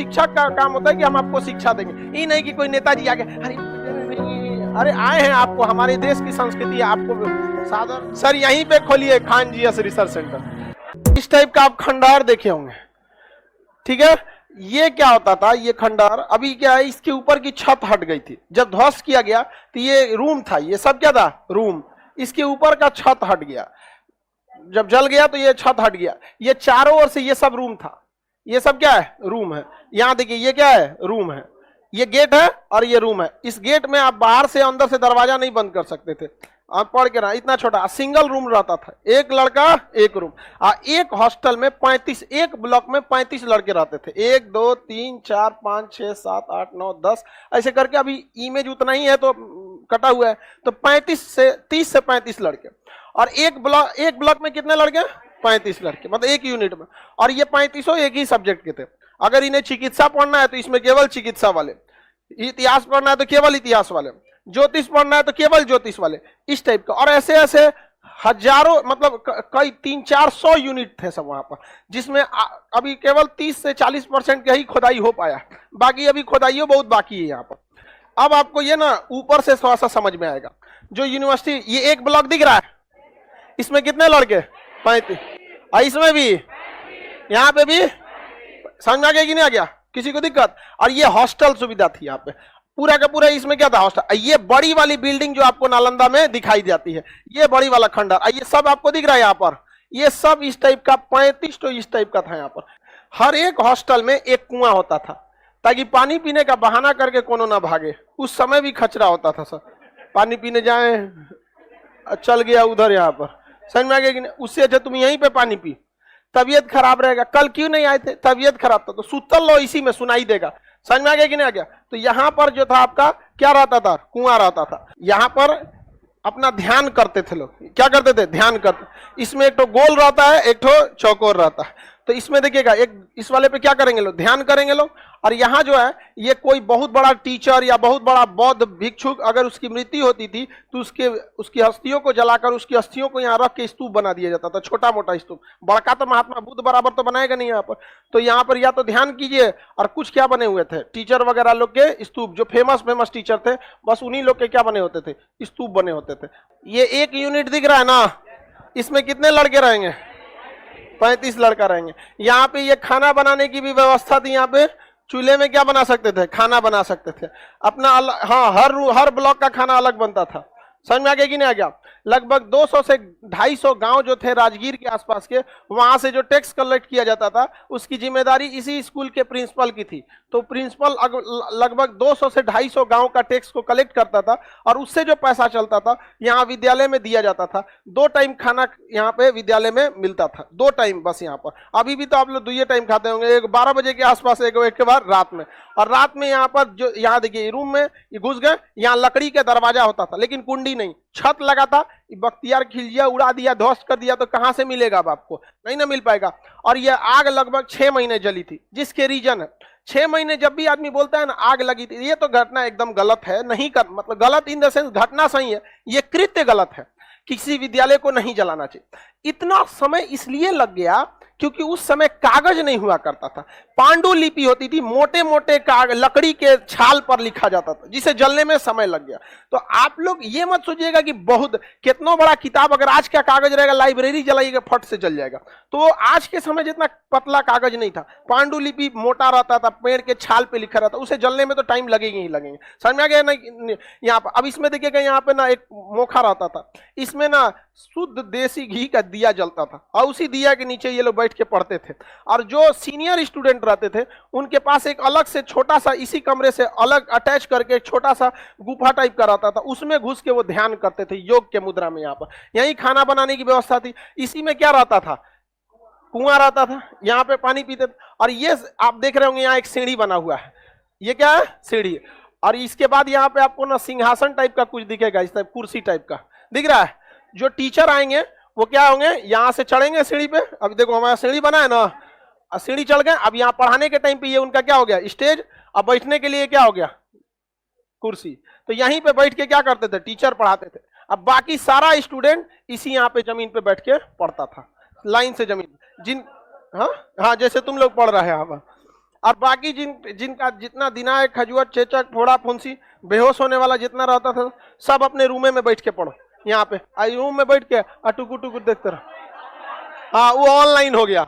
शिक्षक का काम होता है कि हम आपको शिक्षा देंगे, ये नहीं कि कोई नेताजी आगे अरे आए हैं आपको हमारे देश की संस्कृति आपको सादर। सर यहीं पे खोलिए खान जी रिसर्च सेंटर। इस टाइप का आप खंडहर देखे होंगे, ठीक है। ये क्या होता था, ये खंडहर अभी क्या है, इसके ऊपर की छत हट गई थी जब ध्वस्त किया गया, तो ये रूम था, ये सब क्या था, रूम। इसके ऊपर का छत हट गया, जब जल गया तो ये छत हट गया, ये चारों ओर से ये सब रूम था, ये सब क्या है, रूम है। यहां देखिए ये क्या है, रूम है, ये गेट है और ये रूम है। इस गेट में आप बाहर से अंदर से दरवाजा नहीं बंद कर सकते थे, आप पढ़ के रहा, इतना छोटा सिंगल रूम रहता था, एक लड़का एक रूम। एक हॉस्टल में 35, एक ब्लॉक में 35 लड़के रहते थे, 1 2 3 4 5 6 7 8 9 10 ऐसे करके, अभी इमेज उतना ही है तो कटा हुआ है, तो 30 से 35 लड़के। और एक ब्लॉक में कितने लड़के, 35 लड़के, मतलब एक यूनिट में। और ये 35 एक ही सब्जेक्ट के थे। अगर इन्हें चिकित्सा पढ़ना है तो इसमें केवल चिकित्सा वाले, इतिहास पढ़ना है तो केवल इतिहास वाले, ज्योतिष पढ़ना है तो केवल ज्योतिष वाले, इस टाइप का। और ऐसे ऐसे हजारों, मतलब कई 300-400 यूनिट थे सब वहां पर, जिसमें अभी केवल 30 से 40% का ही खुदाई हो पाया, बाकी अभी खुदाई बहुत बाकी है यहाँ पर। अब आपको ये ना ऊपर से थोड़ा सा समझ में आएगा। जो यूनिवर्सिटी, ये एक ब्लॉक दिख रहा है, इसमें कितने लड़के, 35, और इसमें भी, यहाँ पे भी, समझ में आ गया कि नहीं आ गया, किसी को दिक्कत। और ये हॉस्टल सुविधा थी यहाँ पे, पूरा का पूरा इसमें क्या था, हॉस्टल। ये बड़ी वाली बिल्डिंग जो आपको नालंदा में दिखाई जाती है, ये बड़ी वाला खंडहर, ये सब आपको दिख रहा है यहाँ पर, ये सब इस टाइप का 35 तो इस टाइप का था यहाँ पर। हर एक हॉस्टल में एक कुआं होता था, ताकि पानी पीने का बहाना करके कोनो ना भागे। उस समय भी खचरा होता था सर, पानी पीने जाए, चल गया उधर यहाँ पर, समझ में आ गया कि नहीं। उससे अच्छा तुम यहीं पे पानी पी, तबीयत खराब रहेगा। कल क्यों नहीं आए थे, तबीयत खराब था, तो सुतल लो इसी में, सुनाई देगा। समझ में आ गया कि नहीं आ गया। तो यहाँ पर जो था आपका क्या रहता था, कुआं रहता था। यहाँ पर अपना ध्यान करते थे लोग, क्या करते थे, ध्यान करते। इसमें एक तो गोल रहता है, एक तो चौकोर रहता है। तो इसमें देखिएगा, एक इस वाले पे क्या करेंगे लोग, ध्यान करेंगे लोग। और यहाँ जो है, ये कोई बहुत बड़ा टीचर या बहुत बड़ा बौद्ध भिक्षुक अगर उसकी मृत्यु होती थी तो उसकी अस्थियों को जलाकर उसकी अस्थियों को यहाँ रख के स्तूप बना दिया जाता था, छोटा मोटा स्तूप। बड़का तो महात्मा बुद्ध बराबर तो बनाएगा नहीं यहाँ पर। तो यहाँ पर या तो ध्यान कीजिए, और कुछ क्या बने हुए थे, टीचर वगैरह लोग के स्तूप, जो फेमस टीचर थे, बस उन्हीं लोग के क्या बने होते थे, स्तूप बने होते थे। ये एक यूनिट दिख रहा है ना, इसमें कितने लड़के रहेंगे, 35 लड़का रहेंगे। यहाँ पे ये खाना बनाने की भी व्यवस्था थी, यहाँ पे चूल्हे में क्या बना सकते थे, खाना बना सकते थे अपना अलग। हाँ, हर ब्लॉक का खाना अलग बनता था। समझ में आ गया कि नहीं आ गया। लगभग 200 से 250 गांव जो थे राजगीर के आसपास के, वहां से जो टैक्स कलेक्ट किया जाता था उसकी जिम्मेदारी इसी स्कूल के प्रिंसिपल की थी। तो प्रिंसिपल लगभग 200 से 250 गांव का टैक्स को कलेक्ट करता था, और उससे जो पैसा चलता था यहाँ विद्यालय में दिया जाता था। 2 टाइम खाना यहाँ पे विद्यालय में मिलता था, 2 टाइम बस यहाँ पर। अभी भी तो आप लोग 2 टाइम खाते होंगे, एक 12 बजे के आसपास, एक के बाद रात में। और रात में यहाँ पर जो, यहाँ देखिए रूम में घुस गए, यहाँ लकड़ी का दरवाजा होता था, लेकिन कुंडी नहीं, छत लगा था। बख्तियार खिलजिया उड़ा दिया, ध्वस्त कर दिया, तो कहां से मिलेगा अब आपको, नहीं ना मिल पाएगा। और यह आग लगभग 6 महीने जली थी, जिसके रीजन है 6 महीने। जब भी आदमी बोलता है ना आग लगी थी, ये तो घटना एकदम गलत है, नहीं कर, मतलब गलत इन द सेंस, घटना सही है, ये कृत्य गलत है। किसी विद्यालय को नहीं जलाना चाहिए। इतना समय इसलिए लग गया क्योंकि उस समय कागज नहीं हुआ करता था, पांडुलिपि होती थी, मोटे मोटे लकड़ी के छाल पर लिखा जाता था, जिसे जलने में समय लग गया। तो आप लोग ये मत सोचिएगा कि बहुत कितना बड़ा किताब, अगर आज का कागज रहेगा, लाइब्रेरी जलाइएगा, फट से जल जाएगा। तो आज के समय जितना पतला कागज नहीं था, पांडुलिपि मोटा रहता था, पेड़ के छाल पे लिखा रहता, उसे जलने में तो टाइम लगेंगे ही लगेंगे। समझ में आ गया ना। यहाँ पर अब इसमें देखिएगा, यहाँ पे ना एक मोखा रहता था, इसमें ना शुद्ध देसी घी का दिया जलता था, और उसी दिया के नीचे ये लोग बैठ के पढ़ते थे। और जो सीनियर स्टूडेंट रहते थे उनके पास एक अलग से छोटा सा, इसी कमरे से अलग अटैच करके एक छोटा सा गुफा टाइप का रहता था, उसमें घुस के वो ध्यान करते थे योग के मुद्रा में। यहाँ पर यही खाना बनाने की व्यवस्था थी। इसी में क्या रहता था, कुआं रहता था, यहाँ पे पानी पीते थे। और ये आप देख रहे होंगे, यहाँ एक सीढ़ी बना हुआ है, ये क्या है, सीढ़ी। और इसके बाद यहाँ पे आपको ना सिंहासन टाइप का कुछ दिखेगा, इस टाइप कुर्सी टाइप का दिख रहा है। जो टीचर आएंगे वो क्या होंगे, यहाँ से चढ़ेंगे सीढ़ी पे। अभी देखो हमारा सीढ़ी बना है ना, सीढ़ी चढ़ गए। अब यहाँ पढ़ाने के टाइम पे ये उनका क्या हो गया, स्टेज। अब बैठने के लिए क्या हो गया, कुर्सी। तो यहीं पे बैठ के क्या करते थे, टीचर पढ़ाते थे। अब बाकी सारा स्टूडेंट इसी यहाँ पे जमीन पे बैठ के पढ़ता था, लाइन से जमीन जिन, हाँ हाँ, जैसे तुम लोग पढ़ रहे हैं। और बाकी जिनका जितना दिनायक, खजुआत, चेचक, फोड़ा, फुंसी, बेहोश होने वाला जितना रहता था, सब अपने रूमे में बैठ के पढ़ो। यहाँ पे आई रूम में बैठ के टुकु टुकु देखते रहो। हाँ, वो ऑनलाइन हो गया।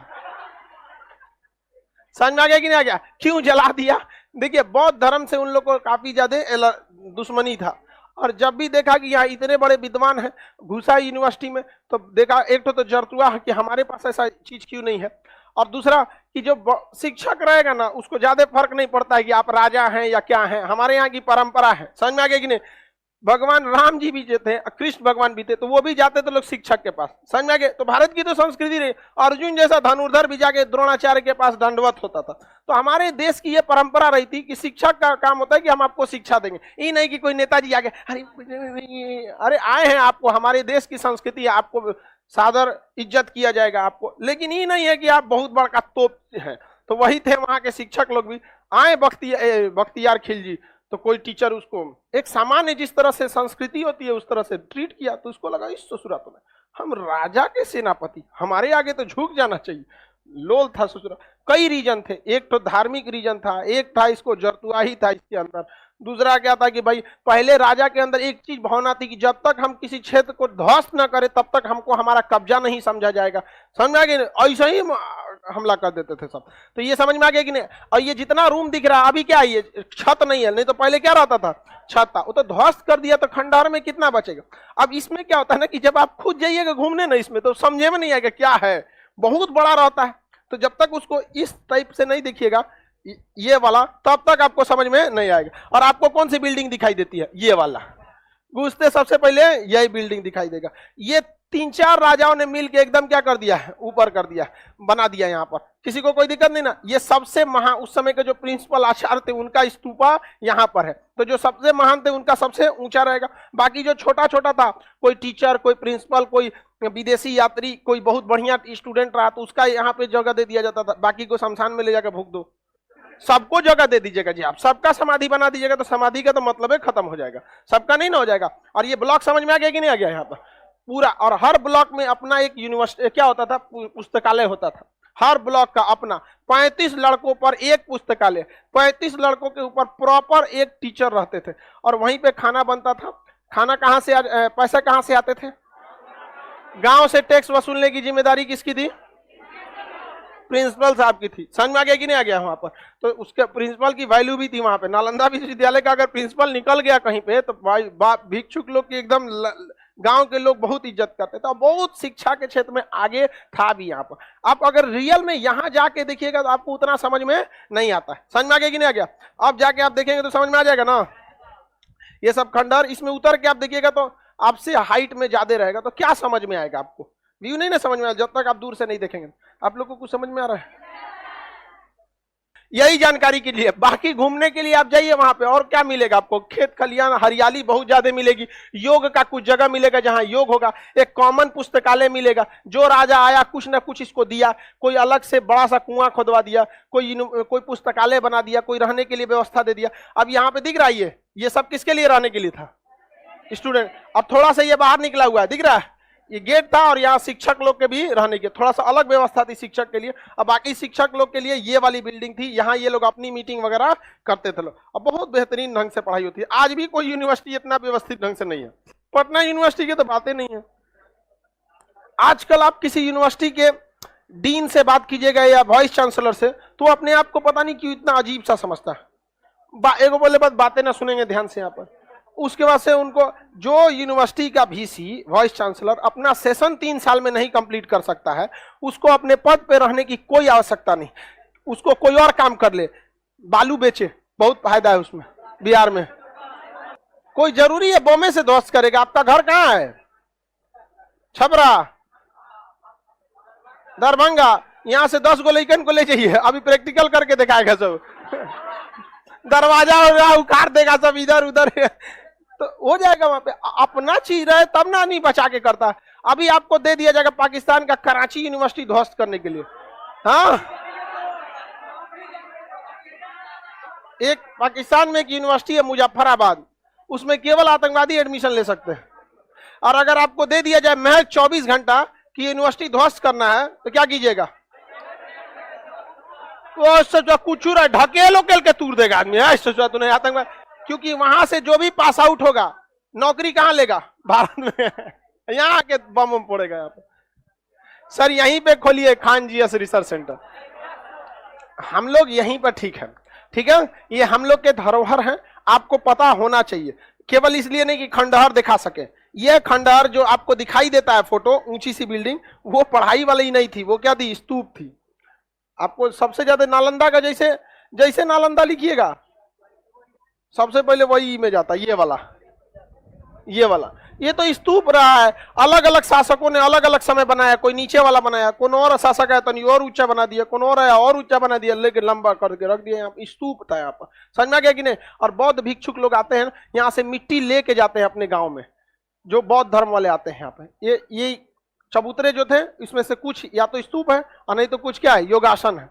समझ में आ गया कि नहीं आ गया? क्यों जला दिया? देखिए, बौद्ध धर्म से उन लोग को काफी ज्यादा दुश्मनी था, और जब भी देखा कि यहाँ इतने बड़े विद्वान हैं, घुसा यूनिवर्सिटी में, तो देखा एक तो जरतुआ है कि हमारे पास ऐसा चीज क्यों नहीं है, और दूसरा कि जो शिक्षक रहेगा ना, उसको ज्यादा फर्क नहीं पड़ता है कि आप राजा हैं या क्या हैं, हमारे यहाँ की परंपरा है। समझ में आ गया कि नहीं? भगवान राम जी भी जो थे, कृष्ण भगवान भी थे, तो वो भी जाते थे लोग शिक्षक के पास। समझ में आ गए? तो भारत की तो संस्कृति रही। अर्जुन जैसा धनुर्धर भी जाके द्रोणाचार्य के पास दंडवत होता था। तो हमारे देश की ये परंपरा रही थी कि शिक्षक का काम होता है कि हम आपको शिक्षा देंगे। ये नहीं कि कोई नेताजी आगे अरे आए हैं, आपको हमारे देश की संस्कृति है, आपको सादर इज्जत किया जाएगा आपको। लेकिन ये नहीं है कि आप बहुत बड़ा तोप है। तो वही थे वहां के शिक्षक लोग भी। आए बख्तियार खिलजी, तो कोई टीचर उसको एक सामान्य जिस तरह से संस्कृति होती है उस तरह से ट्रीट किया, तो उसको लगा इस ससुरात में हम राजा के सेनापति, हमारे आगे तो झुक जाना चाहिए। लोल था ससुरा। कई रीजन थे, एक तो धार्मिक रीजन था, एक था इसको जरतुआ ही था इसके अंदर, दूसरा क्या था कि भाई पहले राजा के अंदर एक चीज भावना थी कि जब तक हम किसी क्षेत्र को ध्वस्त न करें तब तक हमको हमारा कब्जा नहीं समझा जाएगा। समझ में आ गया? ऐसा ही हमला कर देते थे सब। तो ये समझ में आ गया कि नहीं? और ये जितना रूम दिख रहा है अभी क्या है, ये छत नहीं है, नहीं तो पहले क्या रहता था, छत था। वो तो ध्वस्त कर दिया तो खंडहर में कितना बचेगा। अब इसमें क्या होता है ना कि जब आप खुद जाइएगा घूमने ना इसमें, तो समझे में नहीं आएगा क्या है, बहुत बड़ा रहता है। तो जब तक उसको इस टाइप से नहीं देखिएगा ये वाला, तब तक आपको समझ में नहीं आएगा। और आपको कौन सी बिल्डिंग दिखाई देती है? ये वाला। घुसते सबसे पहले यही बिल्डिंग दिखाई देगा। ये 3-4 राजाओं ने मिलकर एकदम क्या कर दिया है, ऊपर कर दिया, बना दिया। यहाँ पर किसी को कोई दिक्कत नहीं ना। ये सबसे महान उस समय के जो प्रिंसिपल आचार्य थे उनका स्तूपा यहाँ पर है। तो जो सबसे महान थे उनका सबसे ऊंचा रहेगा। बाकी जो छोटा छोटा था, कोई टीचर, कोई प्रिंसिपल, कोई विदेशी यात्री, कोई बहुत बढ़िया स्टूडेंट रहा, तो उसका यहाँ पे जगह दे दिया जाता था। बाकी को शमशान में ले जाकर फूंक दो, सबको जगह दे दीजिएगा जी। आप सबका समाधि बना दीजिएगा तो समाधि का तो मतलब है खत्म हो जाएगा, सबका नहीं ना हो जाएगा। और ये ब्लॉक समझ में आ गया कि नहीं आ गया? यहाँ पर पूरा, और हर ब्लॉक में अपना एक यूनिवर्सिटी क्या होता था, पुस्तकालय होता था। हर ब्लॉक का अपना 35 लड़कों पर एक पुस्तकालय, 35 लड़कों के ऊपर प्रॉपर एक टीचर रहते थे, और वहीं पे खाना बनता था। खाना कहाँ से पैसा कहाँ से आते थे? गांव से टैक्स वसूलने की जिम्मेदारी किसकी थी? प्रिंसिपल साहब की थी। समझ में आ गया कि नहीं आ गया? वहां पर तो उसके प्रिंसिपल की वैल्यू भी थी। वहां पे नालंदा विश्वविद्यालय का अगर प्रिंसिपल निकल गया कहीं पे, तो भिक्षुक लोग की एकदम गांव के लोग बहुत इज्जत करते थे। बहुत शिक्षा के क्षेत्र में आगे था भी यहाँ पर। आप अगर रियल में यहाँ जाके देखिएगा तो आपको उतना समझ में नहीं आता है। समझ में आ गया कि नहीं आ गया? अब जाके आप देखेंगे तो समझ में आ जाएगा ना। ये सब खंडहर, इसमें उतर के आप देखिएगा तो आपसे हाइट में ज्यादा रहेगा, तो क्या समझ में आएगा आपको? व्यू नहीं ना समझ में आएगा जब तक आप दूर से नहीं देखेंगे। आप लोगों को कुछ समझ में आ रहा है? यही जानकारी के लिए। बाकी घूमने के लिए आप जाइए वहां पे, और क्या मिलेगा आपको? खेत खलियान, हरियाली बहुत ज्यादा मिलेगी। योग का कुछ जगह मिलेगा जहां योग होगा। एक कॉमन पुस्तकालय मिलेगा। जो राजा आया कुछ ना कुछ इसको दिया, कोई अलग से बड़ा सा कुआं खोदवा दिया, कोई पुस्तकालय बना दिया, कोई रहने के लिए व्यवस्था दे दिया। अब यहाँ पे दिख रहा है ये सब किसके लिए रहने के लिए था? स्टूडेंट। अब थोड़ा सा ये बाहर निकला हुआ है, दिख रहा है? ये गेट था, और यहाँ शिक्षक लोग के भी रहने के थोड़ा सा अलग व्यवस्था थी शिक्षक के लिए। अब बाकी शिक्षक लोग के लिए ये वाली बिल्डिंग थी, यहाँ ये लोग अपनी मीटिंग वगैरह करते थे लोग। अब बहुत बेहतरीन ढंग से पढ़ाई होती है। आज भी कोई यूनिवर्सिटी इतना व्यवस्थित ढंग से नहीं है। पटना यूनिवर्सिटी की तो बातें नहीं है। आजकल आप किसी यूनिवर्सिटी के डीन से बात कीजिएगा या वाइस चांसलर से, तो अपने आप को पता नहीं क्यों इतना अजीब सा समझता है। एगो बोले बस बातें ना सुनेंगे ध्यान से यहाँ पर। उसके बाद से उनको जो यूनिवर्सिटी का वीसी वाइस चांसलर अपना सेशन 3 साल में नहीं कंप्लीट कर सकता है, उसको अपने पद पे रहने की कोई आवश्यकता नहीं। उसको कोई और काम कर ले, बालू बेचे, बहुत फायदा है उसमें। बिहार में कोई जरूरी है बॉम्बे से ध्वस्त करेगा? आपका घर कहाँ है? छपरा, दरभंगा। यहां से 10 गो लड़कन को ले जाइए, अभी प्रैक्टिकल करके दिखाएगा सब। दरवाजा उखाड़ देगा सब इधर उधर, तो हो जाएगा वहां पे। अपना चीज रहे तब ना नहीं बचा के करता। अभी आपको दे दिया जाएगा पाकिस्तान का कराची यूनिवर्सिटी ध्वस्त करने के लिए। हाँ, एक पाकिस्तान में एक यूनिवर्सिटी है मुजफ्फराबाद, उसमें केवल आतंकवादी एडमिशन ले सकते हैं। और अगर आपको दे दिया जाए महज 24 घंटा कि यूनिवर्सिटी ध्वस्त करना है, तो क्या कीजिएगा? वो सोचा कुछ रहा ढकेलो केल के तूर देगा आदमी। सोचा तूने आतंकवाद, क्योंकि वहां से जो भी पास आउट होगा नौकरी कहां लेगा? भारत में। यहाँ आके बम पड़ेगा यहाँ पे। सर यहीं पे खोलिए खान जीएस रिसर्च सेंटर। हम लोग यहीं पर ठीक है, ठीक है। ये हम लोग के धरोहर हैं, आपको पता होना चाहिए। केवल इसलिए नहीं कि खंडहर दिखा सके। ये खंडहर जो आपको दिखाई देता है फोटो, ऊंची सी बिल्डिंग, वो पढ़ाई वाली नहीं थी, वो क्या थी? स्तूप थी। आपको सबसे ज्यादा नालंदा का जैसे जैसे नालंदा लिखिएगा सबसे पहले वही में जाता, ये वाला, ये वाला। ये तो स्तूप रहा है, अलग अलग शासकों ने अलग अलग समय बनाया। कोई नीचे वाला बनाया, कौन और शासक है तो नहीं और ऊंचा बना दिया, कौन और है और ऊंचा बना दिया, लेकिन लंबा करके रख दिया। यहाँ स्तूप था, यहाँ पर समझ में आ गया कि नहीं? और बौद्ध भिक्षुक लोग आते हैं यहाँ से मिट्टी लेके जाते हैं अपने गाँव में, जो बौद्ध धर्म वाले आते हैं यहाँ पे। ये चबूतरे जो थे इसमें से कुछ या तो स्तूप है और नहीं तो कुछ क्या है, योगासन है।